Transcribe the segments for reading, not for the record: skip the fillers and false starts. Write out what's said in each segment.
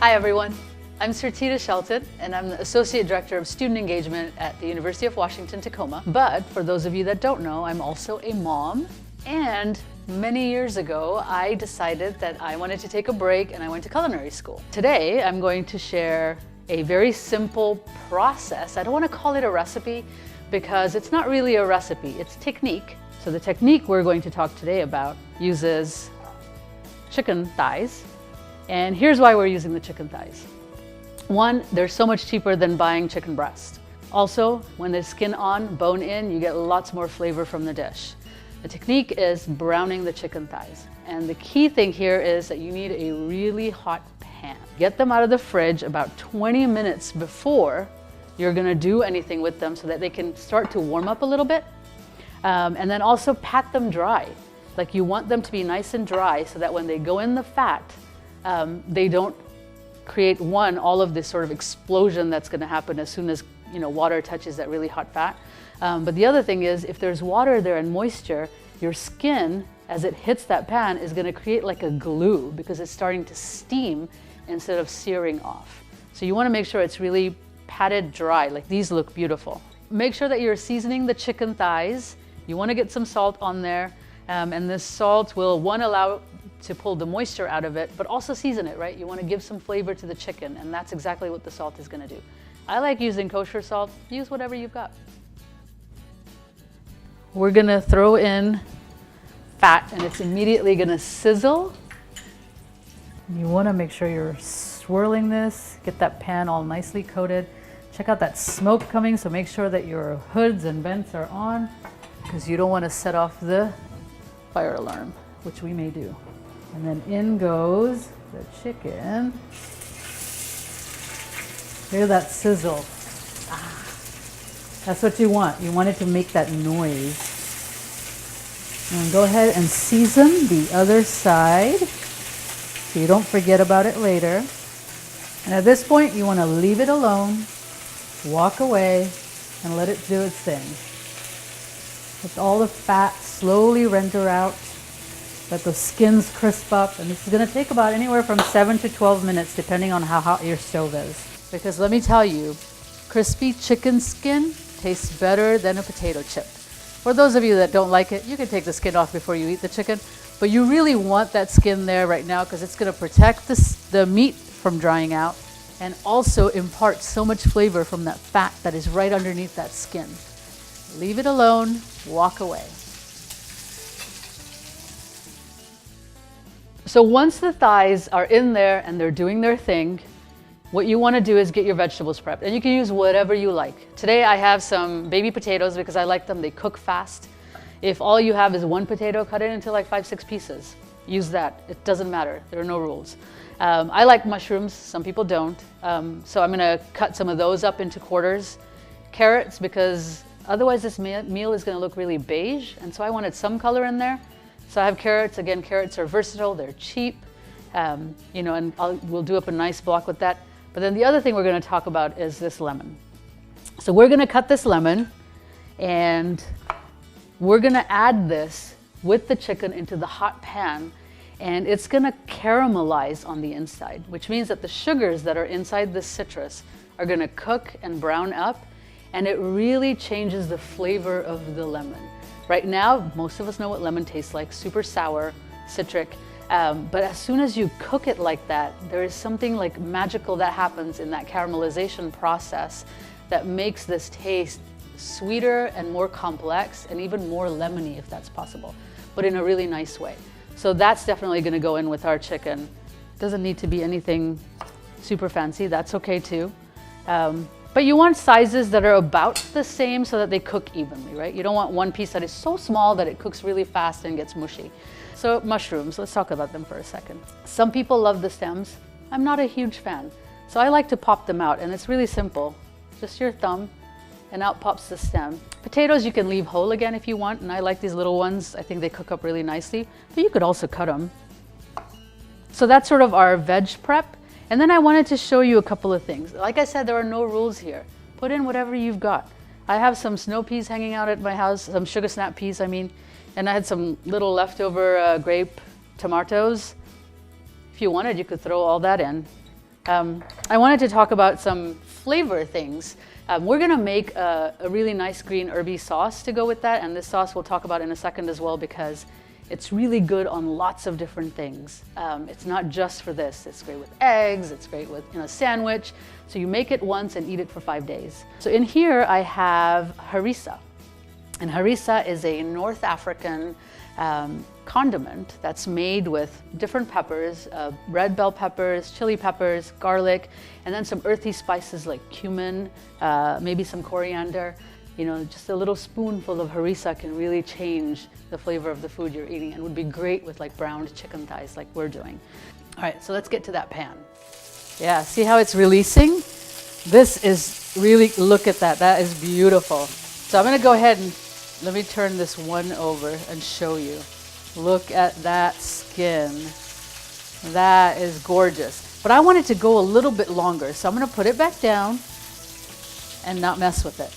Hi everyone, I'm Surtida Shelton and I'm the Associate Director of Student Engagement at the University of Washington, Tacoma. But for those of you that don't know, I'm also a mom, and many years ago I decided that I wanted to take a break and I went to culinary school. Today I'm going to share a very simple process. I don't want to call it a recipe because it's not really a recipe, it's technique. So the technique we're going to talk today about uses chicken thighs. And here's why we're using the chicken thighs. One, they're so much cheaper than buying chicken breast. Also, when there's skin on, bone in, you get lots more flavor from the dish. The technique is browning the chicken thighs. And the key thing here is that you need a really hot pan. Get them out of the fridge about 20 minutes before you're gonna do anything with them so that they can start to warm up a little bit. And then also pat them dry. Like you want them to be nice and dry so that when they go in the fat, they don't create all of this sort of explosion that's going to happen as soon as water touches that really hot fat. But the other thing is, if there's water there and moisture, your skin, as it hits that pan, is going to create like a glue because it's starting to steam instead of searing off. So you want to make sure it's really patted dry. Like these look beautiful. Make sure that you're seasoning the chicken thighs. You want to get some salt on there, and this salt will allow to pull the moisture out of it, but also season it, right? You want to give some flavor to the chicken, and that's exactly what the salt is going to do. I like using kosher salt. Use whatever you've got. We're going to throw in fat, and it's immediately going to sizzle. You want to make sure you're swirling this, get that pan all nicely coated. Check out that smoke coming, so make sure that your hoods and vents are on, because you don't want to set off the fire alarm, which we may do. And then in goes the chicken. Hear that sizzle. That's what you want. You want it to make that noise. And go ahead and season the other side so you don't forget about it later. And at this point, you want to leave it alone, walk away, and let it do its thing. Let all the fat slowly render out. Let the skins crisp up, and this is going to take about anywhere from 7 to 12 minutes depending on how hot your stove is. Because let me tell you, crispy chicken skin tastes better than a potato chip. For those of you that don't like it, you can take the skin off before you eat the chicken, but you really want that skin there right now because it's going to protect the meat from drying out and also impart so much flavor from that fat that is right underneath that skin. Leave it alone, walk away. So once the thighs are in there and they're doing their thing, what you want to do is get your vegetables prepped. And you can use whatever you like. Today I have some baby potatoes because I like them. They cook fast. If all you have is one potato, cut it into like 5-6 pieces. Use that. It doesn't matter. There are no rules. I like mushrooms. Some people don't. So I'm going to cut some of those up into quarters. Carrots, because otherwise this meal is going to look really beige. And so I wanted some color in there. So I have carrots. Again, carrots are versatile, they're cheap, and we'll do up a nice block with that. But then the other thing we're going to talk about is this lemon. So we're going to cut this lemon, and we're going to add this with the chicken into the hot pan, and it's going to caramelize on the inside, which means that the sugars that are inside this citrus are going to cook and brown up, and it really changes the flavor of the lemon. Right now, most of us know what lemon tastes like, super sour, citric, but as soon as you cook it like that, there is something like magical that happens in that caramelization process that makes this taste sweeter and more complex and even more lemony if that's possible, but in a really nice way. So that's definitely going to go in with our chicken. Doesn't need to be anything super fancy, that's okay too. But you want sizes that are about the same so that they cook evenly, right? You don't want one piece that is so small that it cooks really fast and gets mushy. So mushrooms, let's talk about them for a second. Some people love the stems. I'm not a huge fan. So I like to pop them out, and it's really simple. Just your thumb, and out pops the stem. Potatoes you can leave whole again if you want, and I like these little ones. I think they cook up really nicely, but you could also cut them. So that's sort of our veg prep. And then I wanted to show you a couple of things. Like I said, there are no rules here. Put in whatever you've got. I have some snow peas hanging out at my house, some sugar snap peas, and I had some little leftover grape tomatoes. If you wanted, you could throw all that in. I wanted to talk about some flavor things. We're gonna make a really nice green herby sauce to go with that, and this sauce we'll talk about in a second as well because it's really good on lots of different things. It's not just for this. It's great with eggs, it's great with a sandwich. So you make it once and eat it for 5 days. So in here I have harissa. And harissa is a North African condiment that's made with different peppers, red bell peppers, chili peppers, garlic, and then some earthy spices like cumin, maybe some coriander. Just a little spoonful of harissa can really change the flavor of the food you're eating and would be great with like browned chicken thighs like we're doing. All right, so let's get to that pan. Yeah, see how it's releasing? This is really, look at that, that is beautiful. So I'm gonna go ahead and let me turn this one over and show you. Look at that skin. That is gorgeous. But I want it to go a little bit longer, so I'm gonna put it back down and not mess with it.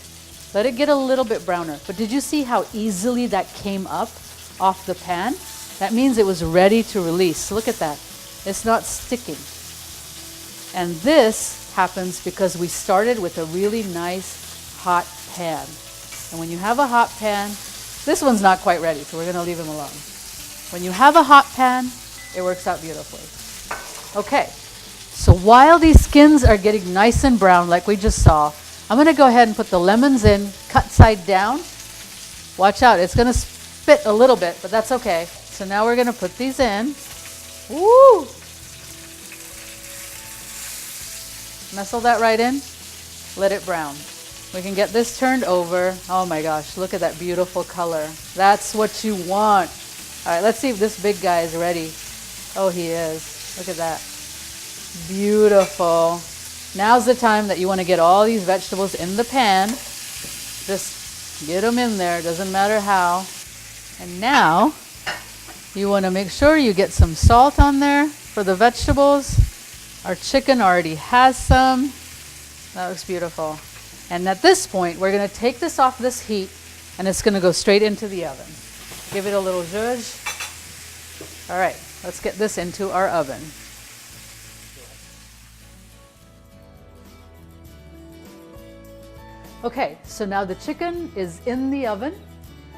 Let it get a little bit browner. But did you see how easily that came up off the pan? That means it was ready to release. Look at that. It's not sticking. And this happens because we started with a really nice hot pan. And when you have a hot pan, this one's not quite ready, so we're gonna leave him alone. When you have a hot pan, it works out beautifully. Okay, so while these skins are getting nice and brown like we just saw, I'm gonna go ahead and put the lemons in, cut side down. Watch out, it's gonna spit a little bit, but that's okay. So now we're gonna put these in. Woo! Nestle that right in, let it brown. We can get this turned over. Oh my gosh, look at that beautiful color. That's what you want. All right, let's see if this big guy is ready. Oh, he is. Look at that. Beautiful. Now's the time that you want to get all these vegetables in the pan. Just get them in there, doesn't matter how. And now you want to make sure you get some salt on there for the vegetables. Our chicken already has some. That looks beautiful. And at this point, we're going to take this off this heat and it's going to go straight into the oven. Give it a little zhuzh. All right, let's get this into our oven. Okay, so now the chicken is in the oven.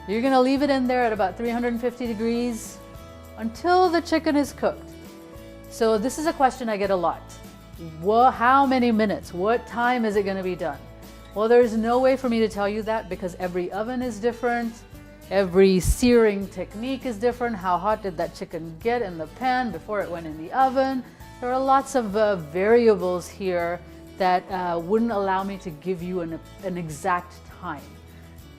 You're going to leave it in there at about 350 degrees until the chicken is cooked. So this is a question I get a lot. How many minutes? What time is it going to be done? Well, there's no way for me to tell you that because every oven is different. Every searing technique is different. How hot did that chicken get in the pan before it went in the oven? There are lots of variables here that wouldn't allow me to give you an exact time.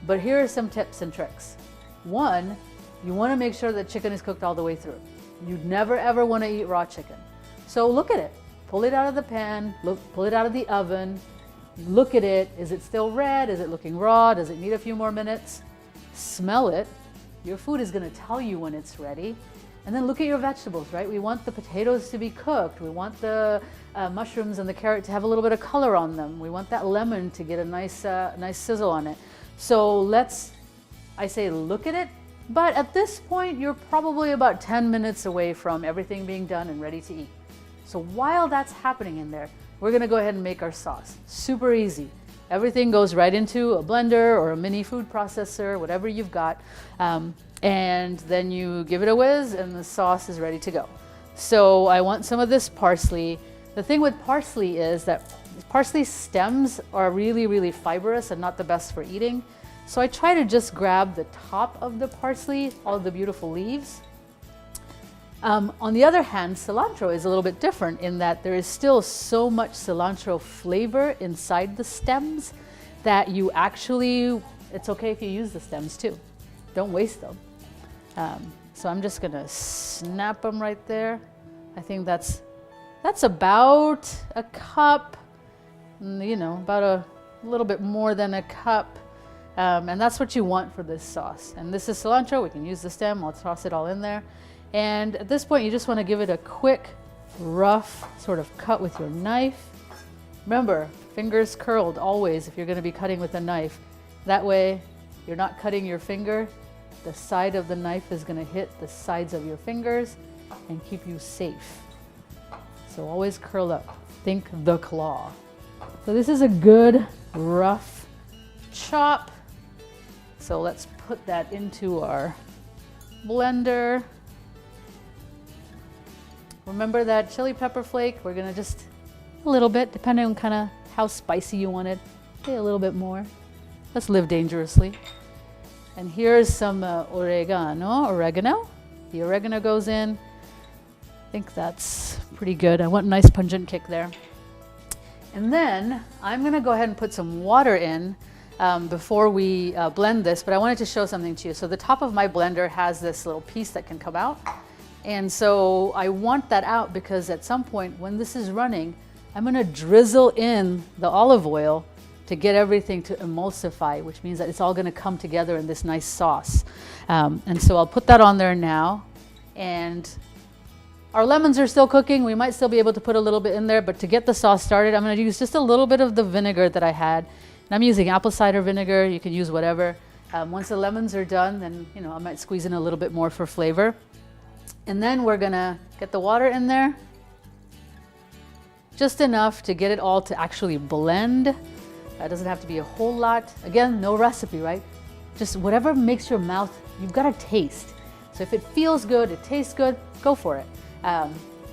But here are some tips and tricks. One, you want to make sure that chicken is cooked all the way through. You'd never ever want to eat raw chicken. So look at it. Pull it out of the pan, pull it out of the oven. Look at it. Is it still red? Is it looking raw? Does it need a few more minutes? Smell it. Your food is going to tell you when it's ready. And then look at your vegetables, right? We want the potatoes to be cooked. We want the mushrooms and the carrot to have a little bit of color on them. We want that lemon to get a nice sizzle on it. So I say look at it. But at this point, you're probably about 10 minutes away from everything being done and ready to eat. So while that's happening in there, we're going to go ahead and make our sauce. Super easy. Everything goes right into a blender or a mini food processor, whatever you've got. And then you give it a whiz and the sauce is ready to go. So I want some of this parsley. The thing with parsley is that parsley stems are really, really fibrous and not the best for eating. So I try to just grab the top of the parsley, all the beautiful leaves. On the other hand, cilantro is a little bit different in that there is still so much cilantro flavor inside the stems that it's okay if you use the stems too. Don't waste them. So I'm just gonna snap them right there. I think that's about a cup, about a little bit more than a cup. And that's what you want for this sauce. And this is cilantro. We can use the stem. I'll toss it all in there. And at this point, you just want to give it a quick, rough sort of cut with your knife. Remember, fingers curled always if you're going to be cutting with a knife. That way, you're not cutting your finger. The side of the knife is going to hit the sides of your fingers and keep you safe. So always curl up. think the claw. So this is a good rough chop. So let's put that into our blender. Remember that chili pepper flake? We're gonna just a little bit, depending on kind of how spicy you want it. Okay, a little bit more. Let's live dangerously. And here's some oregano. The oregano goes in. I think that's pretty good. I want a nice pungent kick there. And then I'm gonna go ahead and put some water in before we blend this, but I wanted to show something to you. So the top of my blender has this little piece that can come out. And so I want that out because at some point when this is running, I'm gonna drizzle in the olive oil to get everything to emulsify, which means that it's all gonna come together in this nice sauce. And so I'll put that on there now. And our lemons are still cooking. We might still be able to put a little bit in there, but to get the sauce started, I'm gonna use just a little bit of the vinegar that I had. And I'm using apple cider vinegar. You can use whatever. Once the lemons are done, then I might squeeze in a little bit more for flavor. And then we're gonna get the water in there. Just enough to get it all to actually blend. That doesn't have to be a whole lot. Again, no recipe, right? Just whatever makes your mouth, you've got to taste. So if it feels good, it tastes good, go for it.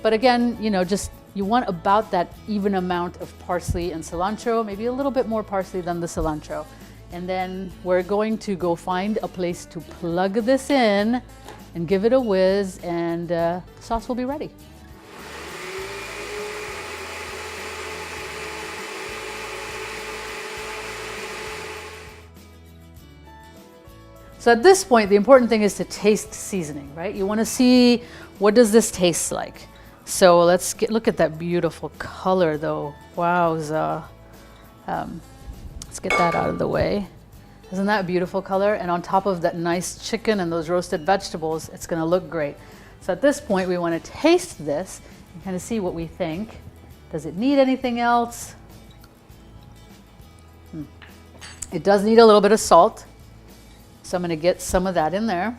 But again, just you want about that even amount of parsley and cilantro, maybe a little bit more parsley than the cilantro. And then we're going to go find a place to plug this in and give it a whiz, and the sauce will be ready. So at this point, the important thing is to taste seasoning, right? You want to see, what does this taste like? So let's look at that beautiful color though. Wowza. Let's get that out of the way. Isn't that a beautiful color? And on top of that nice chicken and those roasted vegetables, it's gonna look great. So at this point, we want to taste this and kind of see what we think. Does it need anything else? It does need a little bit of salt. So I'm going to get some of that in there.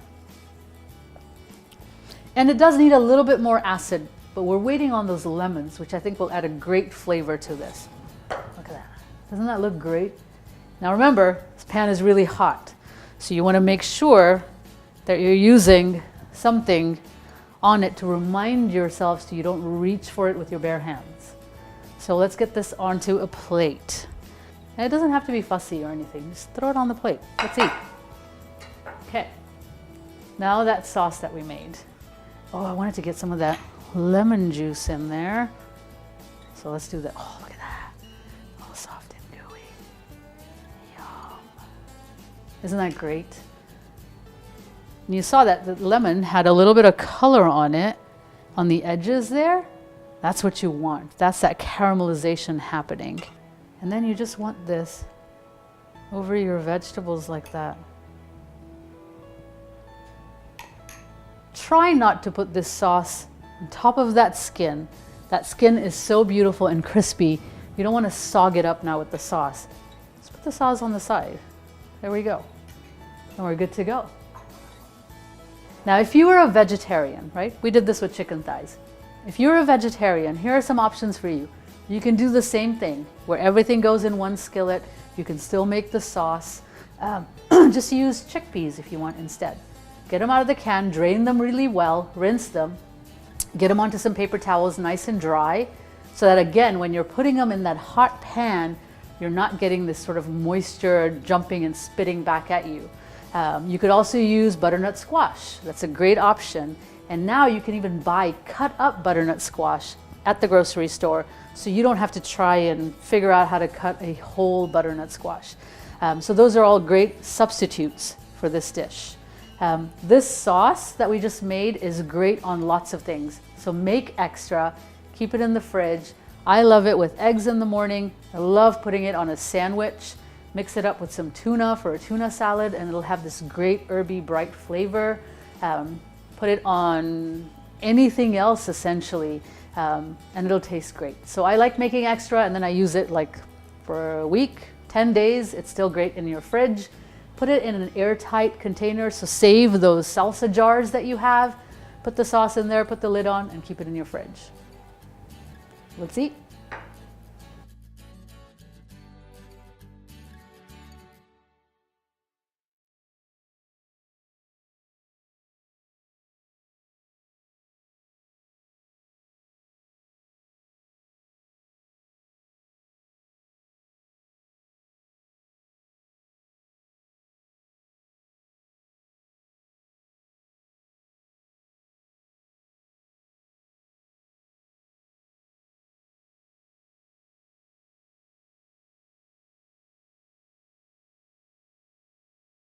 And it does need a little bit more acid, but we're waiting on those lemons, which I think will add a great flavor to this. Look at that. Doesn't that look great? Now remember, this pan is really hot. So you want to make sure that you're using something on it to remind yourself so you don't reach for it with your bare hands. So let's get this onto a plate. And it doesn't have to be fussy or anything. Just throw it on the plate. Let's eat. Okay, now that sauce that we made. Oh, I wanted to get some of that lemon juice in there. So let's do that. Oh, look at that. All soft and gooey. Yum. Isn't that great? And you saw that the lemon had a little bit of color on it, on the edges there. That's what you want. That's that caramelization happening. And then you just want this over your vegetables like that. Try not to put this sauce on top of that skin. That skin is so beautiful and crispy. You don't want to sog it up now with the sauce. Let's put the sauce on the side. There we go. And we're good to go. Now, if you were a vegetarian, right? We did this with chicken thighs. If you're a vegetarian, here are some options for you. You can do the same thing where everything goes in one skillet. You can still make the sauce. Just use chickpeas if you want instead. Get them out of the can, drain them really well, rinse them, get them onto some paper towels nice and dry, so that again, when you're putting them in that hot pan, you're not getting this sort of moisture jumping and spitting back at you. You could also use butternut squash. That's a great option. And now you can even buy cut up butternut squash at the grocery store, so you don't have to try and figure out how to cut a whole butternut squash. So those are all great substitutes for this dish. This sauce that we just made is great on lots of things. So make extra, keep it in the fridge. I love it with eggs in the morning. I love putting it on a sandwich. Mix it up with some tuna for a tuna salad, and it'll have this great herby, bright flavor. Put it on anything else essentially, and it'll taste great. So I like making extra, and then I use it like for a week, 10 days. It's still great in your fridge. Put it in an airtight container, so save those salsa jars that you have. Put the sauce in there, put the lid on, and keep it in your fridge. Let's eat.